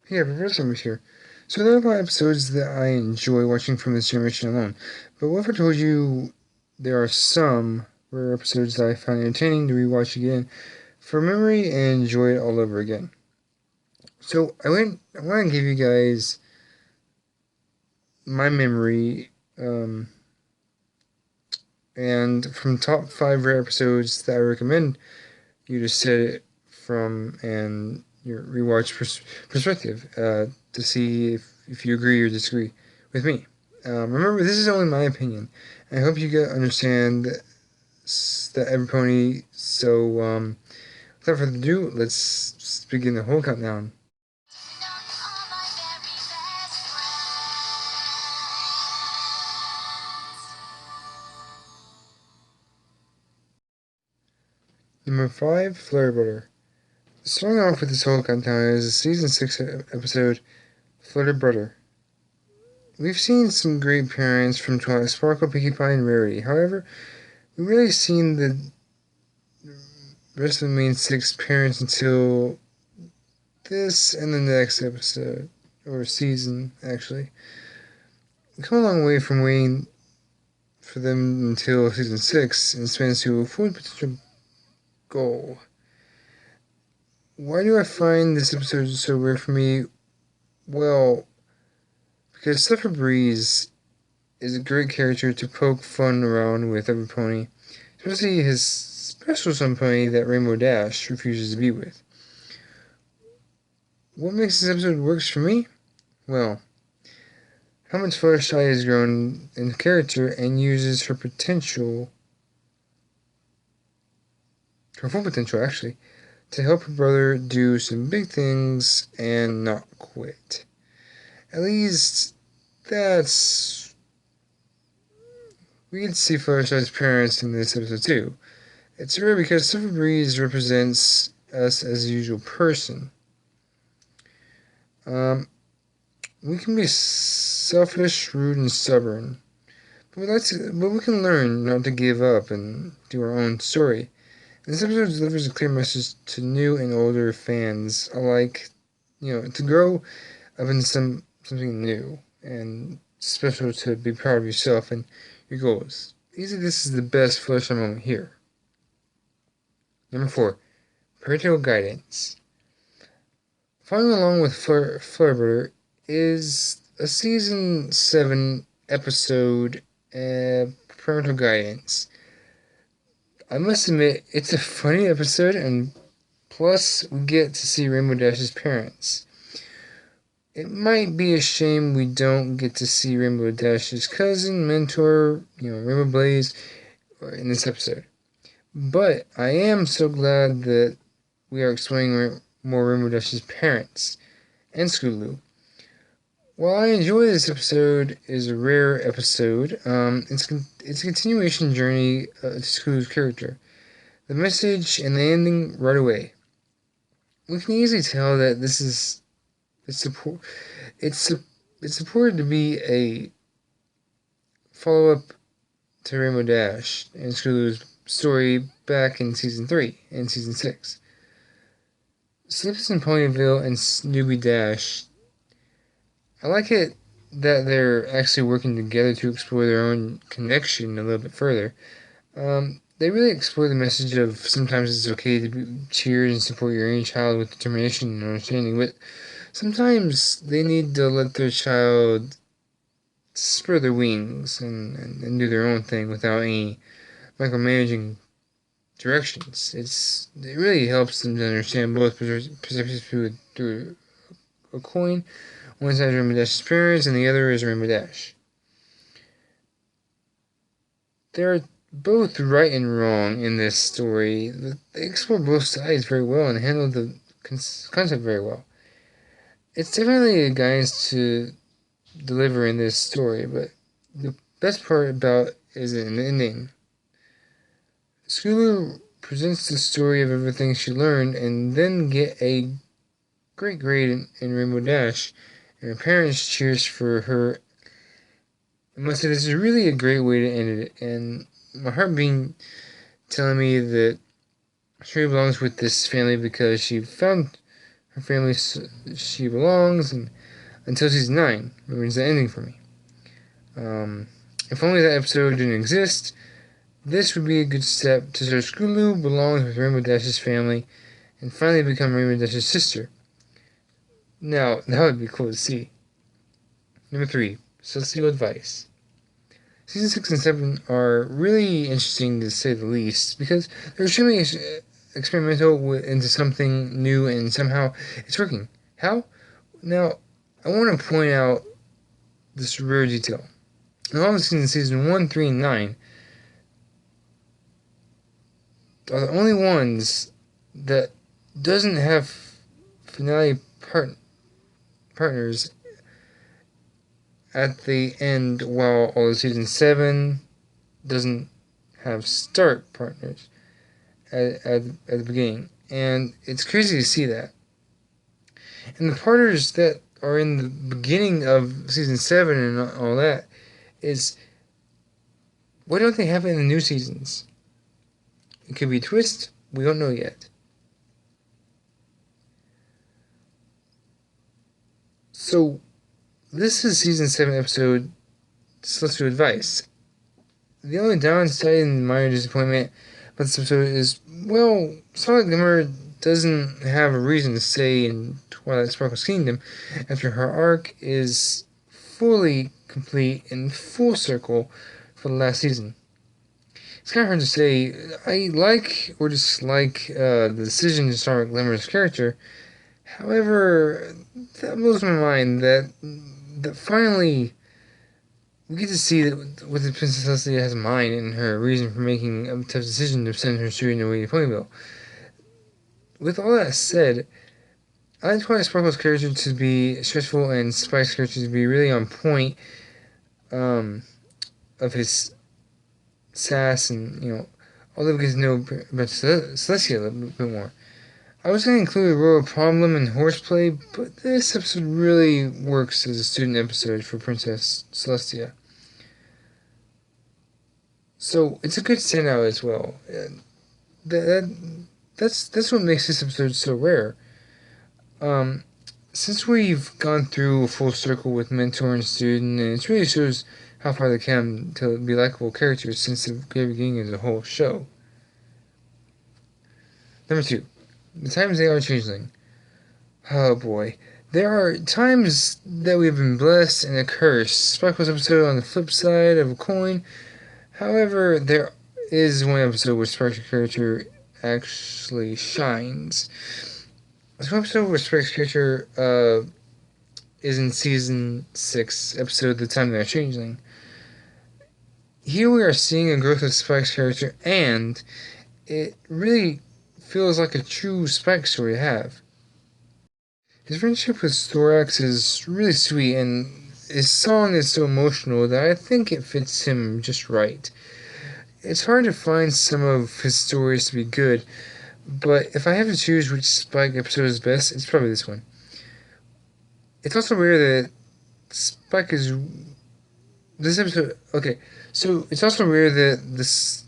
Yeah, Professor was here. So there are a lot of episodes that I enjoy watching from this generation alone. But what if I told you there are some rare episodes that I find entertaining to rewatch again for memory and enjoy it all over again? So I want to give you guys my memory, and from top 5 rare episodes that I recommend you to set it from and your rewatch perspective to see if you agree or disagree with me. Remember, this is only my opinion. I hope you get understand that every pony. So, without further ado, let's begin the whole countdown. Number 5, Flurry Butter. Starting off with this whole countdown is a season 6 episode, Flutter Butter. We've seen some great parents from Twilight Sparkle, Pinkie Pie, and Rarity. However, we've really seen the rest of the main 6 parents until this and the next episode, or season, actually. We've come a long way from waiting for them until season 6 and expands to a full potential goal. Why do I find this episode so weird for me? Well, because Stuffer Breeze is a great character to poke fun around with every pony, especially his special son pony that Rainbow Dash refuses to be with. What makes this episode works for me? Well, how much Fluttershy has grown in character and uses her potential, her full potential actually, to help her brother do some big things and not quit. At least that's... We get to see Fluttershy's parents in this episode too. It's rare because Silver Breeze represents us as a usual person. We can be selfish, rude, and stubborn, but we can learn not to give up and do our own story. And this episode delivers a clear message to new and older fans alike, to grow up into something new and special, to be proud of yourself and your goals. Easily, this is the best Fluttershy moment here. Number 4, parental guidance. Following along with Flurber is a season 7 episode, parental guidance. I must admit, it's a funny episode, and plus we get to see Rainbow Dash's parents. It might be a shame we don't get to see Rainbow Dash's cousin, mentor, Rainbow Blaze, in this episode. But I am so glad that we are exploring more Rainbow Dash's parents and Scootaloo. While I enjoy this episode, is a rare episode. It's a continuation journey to Scootaloo's character. The message and the ending right away. We can easily tell that this is it's supported to be a follow-up to Rainbow Dash and Scootaloo's story back in season 3 and season 6. Sleepless in Ponyville and Snoopy Dash. I like it that they're actually working together to explore their own connection a little bit further. They really explore the message of sometimes it's okay to cheer and support your own child with determination and understanding, but sometimes they need to let their child spread their wings and do their own thing without any micromanaging directions. It really helps them to understand both perspectives through a coin. One side is Rainbow Dash's parents, and the other is Rainbow Dash. They're both right and wrong in this story. They explore both sides very well and handle the concept very well. It's definitely a guidance to deliver in this story, but the best part about is in the ending. Scootaloo presents the story of everything she learned and then get a great grade in Rainbow Dash, and her parents cheers for her. I must say, this is really a great way to end it, and my heart being telling me that she belongs with this family because she found her family she belongs, and until season 9 ruins the ending for me. If only that episode didn't exist, this would be a good step to show Scootaloo belongs with Rainbow Dash's family and finally become Rainbow Dash's sister. Now, that would be cool to see. Number 3, Celestial Advice. Season 6 and 7 are really interesting to say the least because they're extremely experimental into something new and somehow it's working. How? Now, I want to point out this rare detail. In all the scenes in season 1, 3, and 9 are the only ones that doesn't have finale partners at the end, while all of season 7 doesn't have start partners at the beginning. And it's crazy to see that. And the partners that are in the beginning of season 7 and all that is, why don't they have it in the new seasons? It could be a twist, we don't know yet. So, this is season 7 episode Celestial Advice. The only downside and minor disappointment about this episode is, well, Scarlet Glimmer doesn't have a reason to stay in Twilight Sparkle's kingdom after her arc is fully complete and full circle for the last season. It's kind of hard to say. I like or dislike the decision to start Glimmer's character. However, that blows my mind that finally we get to see that what the Princess Celestia has in mind and her reason for making a tough decision to send her student away to Ponyville. With all that said, I like Twilight Sparkle's character to be stressful and Spike's character to be really on point of his sass and, although we get to know about Celestia a little bit more. I was going to include a Royal Problem and Horseplay, but this episode really works as a student episode for Princess Celestia. So it's a good standout as well. That's what makes this episode so rare. Since we've gone through a full circle with mentor and student, and it really shows how far they come to be likable characters since the very beginning of the whole show. Number 2, the times they are changeling. Oh boy. There are times that we've been blessed and a curse. Sparkle's episode on the flip side of a coin. However, there is one episode where Sparkle's character actually shines. There's one episode where Sparkle's character is in season 6, episode The Time They Are Changeling. Here we are seeing a growth of Spike's character, and it really feels like a true Spike story to have. His friendship with Thorax is really sweet, and his song is so emotional that I think it fits him just right. It's hard to find some of his stories to be good, but if I have to choose which Spike episode is best, it's probably this one. It's also rare that Spike is... This episode... Okay, so it's also rare that this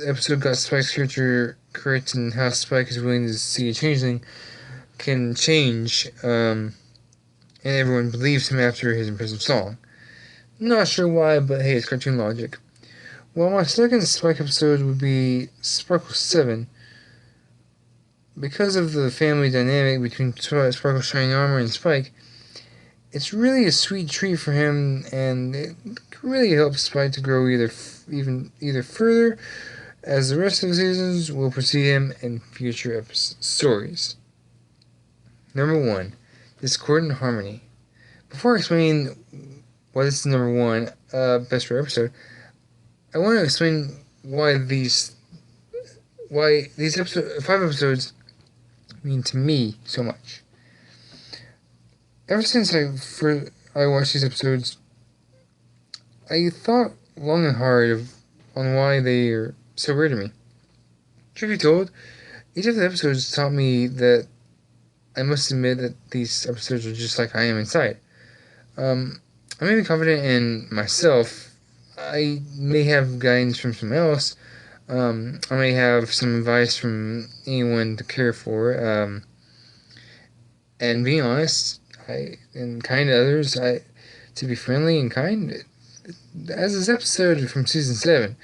episode got Spike's character correct and how Spike is willing to see a changeling can change, and everyone believes him after his impressive song. Not sure why, but hey, it's cartoon logic. Well, my second Spike episode would be Sparkle 7. Because of the family dynamic between Sparkle's shining armor and Spike, it's really a sweet treat for him, and it really helps Spike to grow either further, as the rest of the seasons will precede him in future stories. Number 1, Discordant Harmony. Before I explain why this is number 1 best rare episode, I want to explain why these 5 episodes mean to me so much. Ever since I watched these episodes, I thought long and hard on why they are so rare to me. Truth be told, each of the episodes taught me that I must admit that these episodes are just like I am inside. I may be confident in myself. I may have guidance from someone else. I may have some advice from anyone to care for. and being honest, and kind to others, to be friendly and kind. As this episode from season 7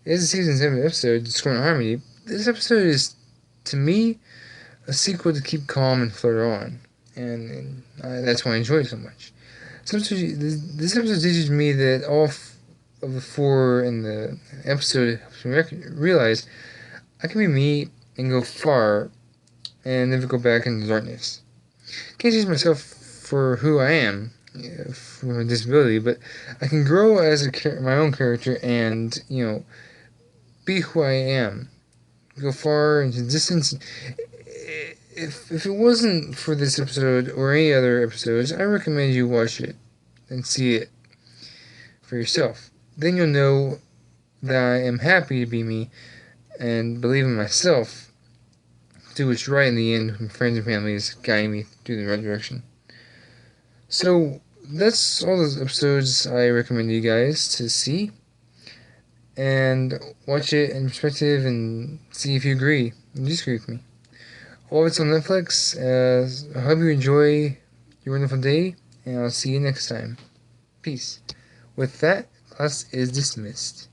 is a season 7 episode, Discord Harmony. This episode is, to me, a sequel to Keep Calm and Flirt On, and that's why I enjoy it so much. This episode teaches me that all of the 4 in the episode helps me realize I can be me and go far and never go back into darkness. Can't change myself for who I am, for my disability, but I can grow as my own character and, be who I am. Go far into the distance. If it wasn't for this episode or any other episodes, I recommend you watch it and see it for yourself. Then you'll know that I am happy to be me and believe in myself, do what's right in the end when friends and family is guiding me through the right direction. So that's all those episodes I recommend you guys to see and watch it in perspective and see if you agree and disagree with me. All of it's on Netflix. I hope you enjoy your wonderful day, and I'll see you next time. Peace. With that, class is dismissed.